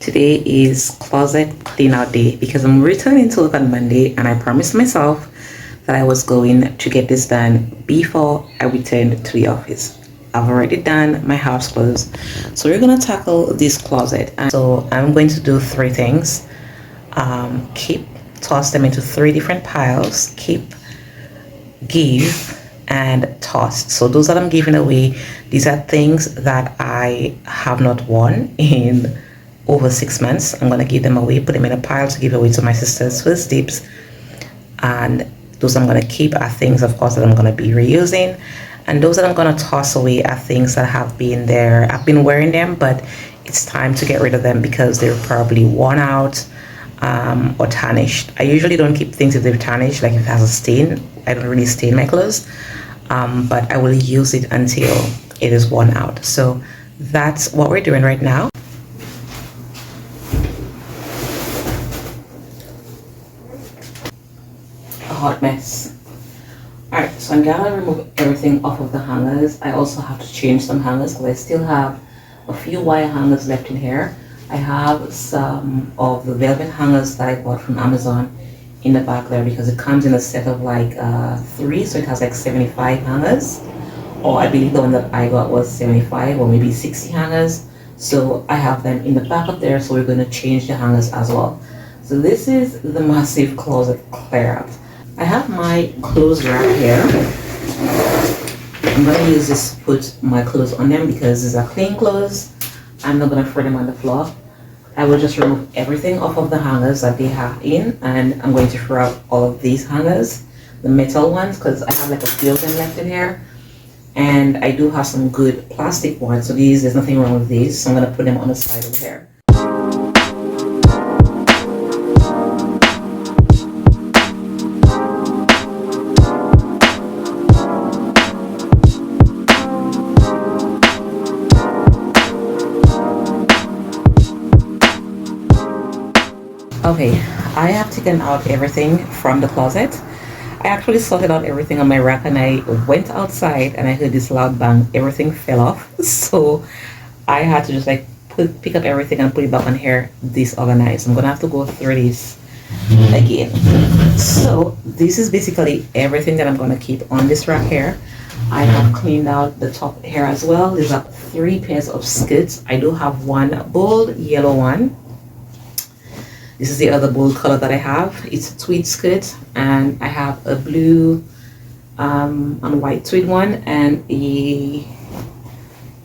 Today is closet clean out day because I'm returning to work on Monday and I promised myself that I was going to get this done before I returned to the office. I've already done my house clothes, so we're gonna tackle this closet. And so I'm going to do three things. Toss them into three different piles. Keep, give, and toss. So those that I'm giving away, these are things that I have not worn in over 6 months. I'm gonna give them away, put them in a pile to give away to my sisters first dibs. And those I'm gonna keep are things, of course, that I'm gonna be reusing. And those that I'm gonna toss away are things that have been there. I've been wearing them, but it's time to get rid of them because they're probably worn out or tarnished. I usually don't keep things if they're tarnished, like if it has a stain. I don't really stain my clothes, but I will use it until it is worn out. So that's what we're doing right now. A hot mess. Alright, so I'm gonna remove everything off of the hangers. I also have to change some hangers because I still have a few wire hangers left in here. I have some of the velvet hangers that I bought from Amazon in the back there because it comes in a set of like 3, so it has like 75 hangers. Or I believe the one that I got was 75 or maybe 60 hangers. So I have them in the back up there, so we're going to change the hangers as well. So this is the massive closet clear out. I have my clothes rack here. I'm going to use this to put my clothes on them because these are clean clothes. I'm not going to throw them on the floor. I will just remove everything off of the hangers that they have in, and I'm going to throw out all of these hangers, the metal ones, because I have like a few of them left in here. And I do have some good plastic ones, so there's nothing wrong with these. So I'm going to put them on the side over here. Okay, I have taken out everything from the closet. I actually sorted out everything on my rack and I went outside and I heard this loud bang. Everything fell off. So I had to just like pick up everything and put it back on here disorganized. I'm gonna have to go through this again. So this is basically everything that I'm gonna keep on this rack here. I have cleaned out the top here as well. There's 3 pairs of skirts. I do have one bold yellow one. This is the other bold color that I have. It's a tweed skirt, and I have a blue and white tweed one and a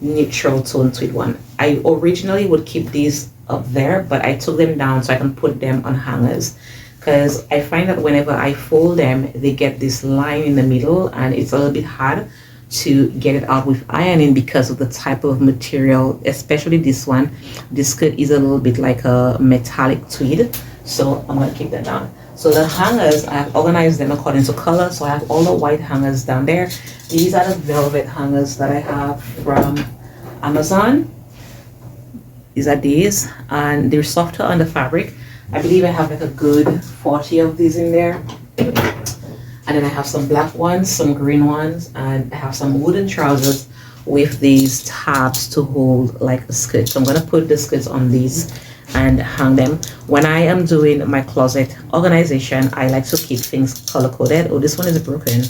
neutral tone tweed one. I originally would keep these up there, but I took them down so I can put them on hangers because I find that whenever I fold them, they get this line in the middle and it's a little bit hard to get it out with ironing because of the type of material, especially this one. This skirt is a little bit like a metallic tweed, so I'm going to keep that down. So the hangers, I have organized them according to color. So I have all the white hangers down there. These are the velvet hangers that I have from Amazon. These are these, and they're softer on the fabric. I believe I have like a good 40 of these in there. And then I have some black ones, some green ones, and I have some wooden trousers with these tabs to hold like a skirt. So I'm gonna put the skirts on these and hang them. When I am doing my closet organization, I like to keep things color coded. Oh, this one is broken.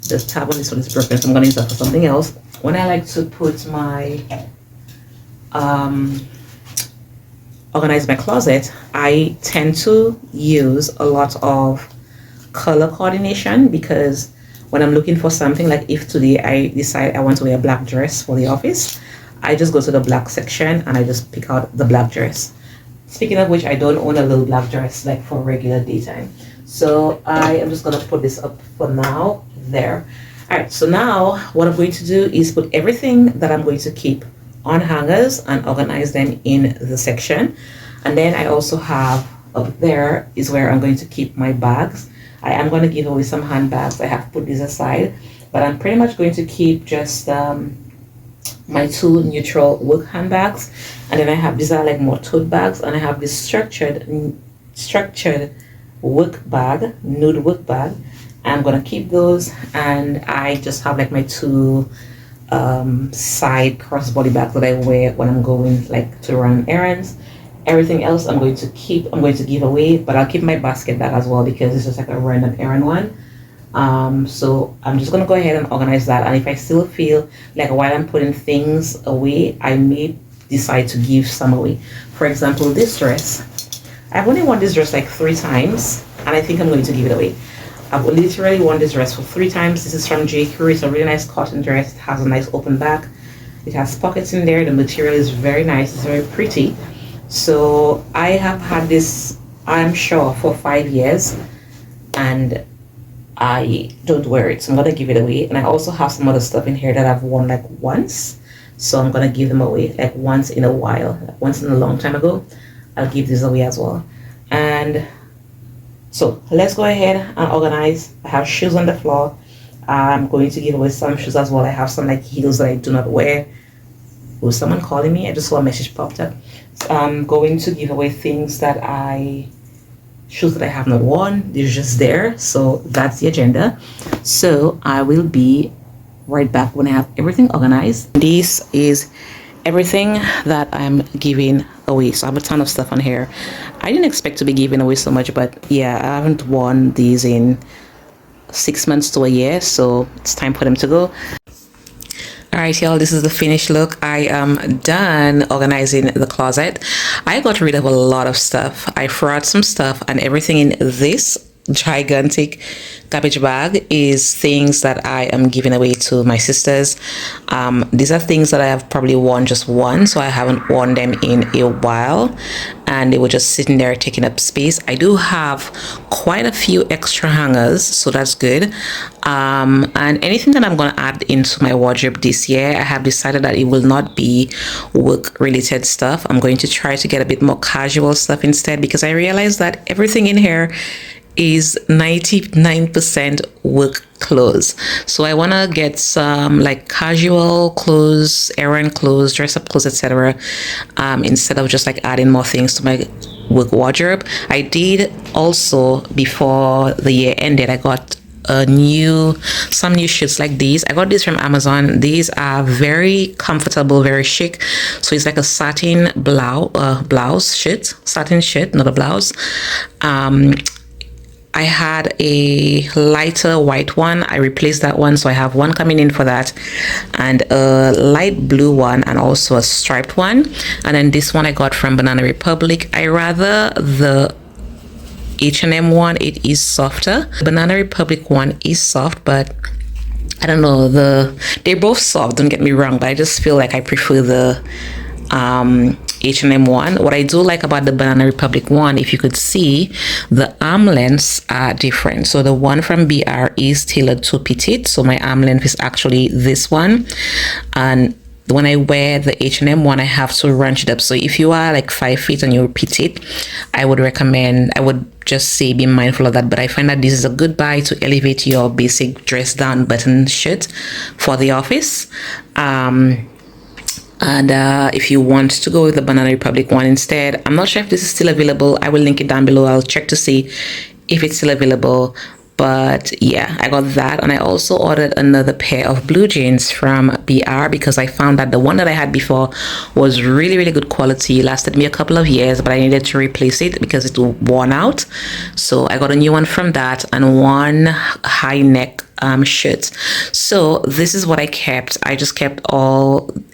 The tab on this one is broken, so I'm gonna use that for something else. When I like to put my organize my closet, I tend to use a lot of color coordination because when I'm looking for something, like if today I decide I want to wear a black dress for the office, I just go to the black section and I just pick out the black dress. Speaking of which, I don't own a little black dress like for regular daytime. So I am just gonna put this up for now there. All right, so now what I'm going to do is put everything that I'm going to keep on hangers and organize them in the section. And then I also have up there is where I'm going to keep my bags. I am going to give away some handbags. I have put these aside, but I'm pretty much going to keep just my 2 neutral work handbags, and then I have these are like more tote bags, and I have this structured work bag, nude work bag. I'm gonna keep those, and I just have like my 2 side crossbody bags that I wear when I'm going like to run errands. Everything else I'm going to keep, I'm going to give away, but I'll keep my basket bag as well because it's just like a random errand one. So I'm just gonna go ahead and organize that. And if I still feel like while I'm putting things away, I may decide to give some away. For example, this dress, I've only worn this dress like 3 times, and I think I'm going to give it away. I've literally worn this dress for 3 times. This is from J. Crew. It's a really nice cotton dress. It has a nice open back. It has pockets in there. The material is very nice. It's very pretty. So I have had this, I'm sure, for 5 years, and I don't wear it. So I'm gonna give it away. And I also have some other stuff in here that I've worn like once. So I'm gonna give them away like once in a while, like once in a long time ago. I'll give this away as well. And so let's go ahead and organize. I have shoes on the floor. I'm going to give away some shoes as well. I have some like heels that I do not wear. Was someone calling me? I just saw a message popped up. So I'm going to give away things that shoes that I have not worn. They're just there. So that's the agenda. So I will be right back when I have everything organized. This is everything that I'm giving away. So I have a ton of stuff on here. I didn't expect to be giving away so much, but yeah, I haven't worn these in 6 months to a year, so it's time for them to go. All right, y'all, this is the finished look. I am done organizing the closet. I got rid of a lot of stuff. I threw out some stuff, and everything in this gigantic garbage bag is things that I am giving away to my sisters. These are things that I have probably worn just once, so I haven't worn them in a while, and they were just sitting there taking up space. I do have quite a few extra hangers, so that's good. And anything that I'm going to add into my wardrobe this year, I have decided that it will not be work related stuff. I'm going to try to get a bit more casual stuff instead, because I realized that everything in here is 99% work clothes. So I want to get some like casual clothes, errand clothes, dress up clothes, etc. Instead of just like adding more things to my work wardrobe. I did also, before the year ended, I got some new shirts like these. I got these from Amazon. These are very comfortable, very chic. So it's like a satin blouse shirt, satin shirt, not a blouse. I had a lighter white one. I replaced that one, so I have one coming in for that, and a light blue one, and also a striped one. And then this one I got from Banana Republic. I rather the H&M one. It is softer. The Banana Republic one is soft, but I don't know, they're both soft, don't get me wrong, but I just feel like I prefer the H&M one. What I do like about the Banana Republic one, if you could see, the arm lengths are different. So the one from BR is tailored to petite, so my arm length is actually this one, and when I wear the H&M one, I have to runch it up. So if you are like 5 feet and you're petite, I would just say be mindful of that. But I find that this is a good buy to elevate your basic dress down button shirt for the office. And if you want to go with the Banana Republic one instead, I'm not sure if this is still available. I will link it down below. I'll check to see if it's still available. But yeah, I got that, and I also ordered another pair of blue jeans from BR because I found that the one that I had before was really, really good quality. It lasted me a couple of years, but I needed to replace it because it was worn out. So I got a new one from that, and one high neck shirt. So this is what I kept. I just kept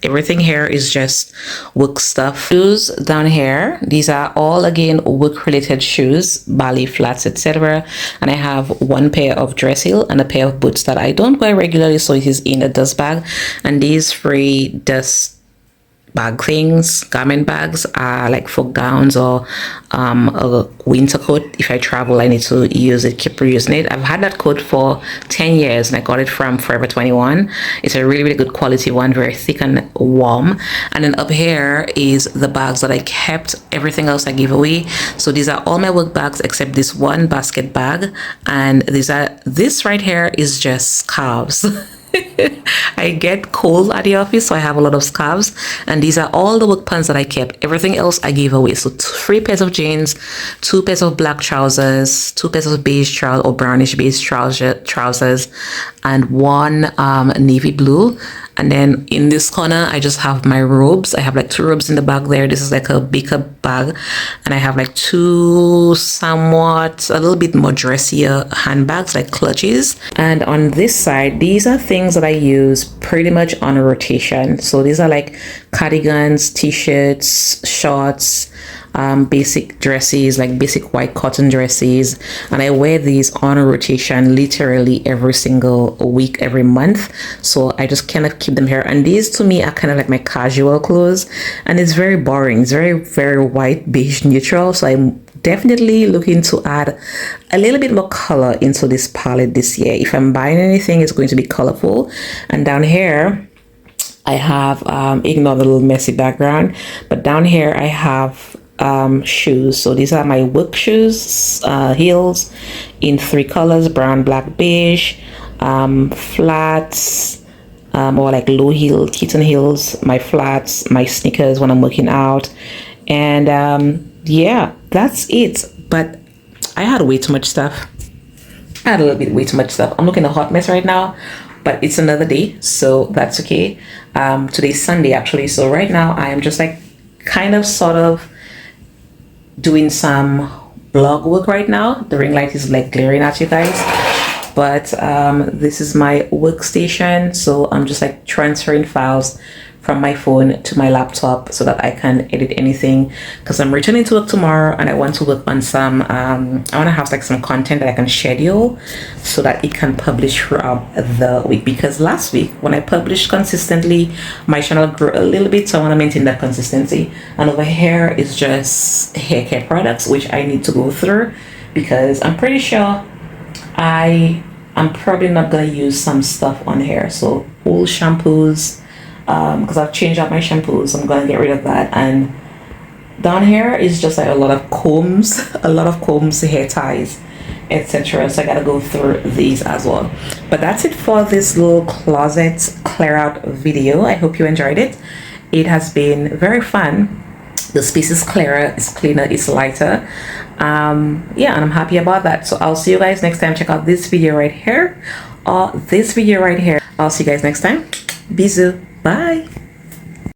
everything here is just work stuff. Shoes down here, these are all again work related shoes, ballet flats, etc. And I have one pair of dress heel and a pair of boots that I don't wear regularly, so it is in a dust bag. And these free dust bag things, garment bags, are like for gowns or a winter coat. If I travel, I need to use it, keep reusing it. I've had that coat for 10 years and I got it from Forever 21. It's a really, really good quality one, very thick and warm. And then up here is the bags that I kept. Everything else I gave away. So these are all my work bags except this one basket bag, and this right here is just scarves. I get cold at the office, so I have a lot of scarves, and these are all the work pants that I kept. Everything else I gave away. So 3 pairs of jeans, 2 pairs of black trousers, 2 pairs of beige trousers or brownish beige trousers, and one navy blue. And then in this corner, I just have my robes. I have like 2 robes in the bag there. This is like a bigger bag. And I have like 2 somewhat a little bit more dressier handbags, like clutches. And on this side, these are things that I use pretty much on a rotation. So these are like cardigans, t-shirts, shorts, basic dresses, like basic white cotton dresses, and I wear these on a rotation literally every single week, every month. So I just kind of keep them here, and these to me are kind of like my casual clothes, and it's very boring. It's very white, beige, neutral. So I'm definitely looking to add a little bit more color into this palette this year. If I'm buying anything, it's going to be colorful. And down here I have ignore the little messy background, but down here I have shoes. So these are my work shoes, heels in 3 colors: brown, black, beige, flats, or like low heel kitten heels, my flats, my sneakers when I'm working out. And yeah, that's it. But I had way too much stuff. I had a little bit way too much stuff. I'm looking a hot mess right now, but it's another day, so that's okay. Today's Sunday actually, so right now I am just like kind of sort of doing some blog work right now. The ring light is like glaring at you guys, but this is my workstation, so I'm just like transferring files from my phone to my laptop so that I can edit anything, because I'm returning to work tomorrow and I want to work on some I want to have like some content that I can schedule so that it can publish throughout the week, because last week when I published consistently, my channel grew a little bit, so I want to maintain that consistency. And over here is just hair care products, which I need to go through, because I'm pretty sure I'm probably not going to use some stuff on here. So old shampoos, because I've changed out my shampoos, so I'm gonna get rid of that. And down here is just like a lot of combs, hair ties, etc. So I gotta go through these as well. But that's it for this little closet clear out video. I hope you enjoyed it. It has been very fun. The space is clearer, it's cleaner, it's lighter. Yeah, and I'm happy about that. So I'll see you guys next time. Check out this video right here or this video right here. I'll see you guys next time. Bisous. Bye.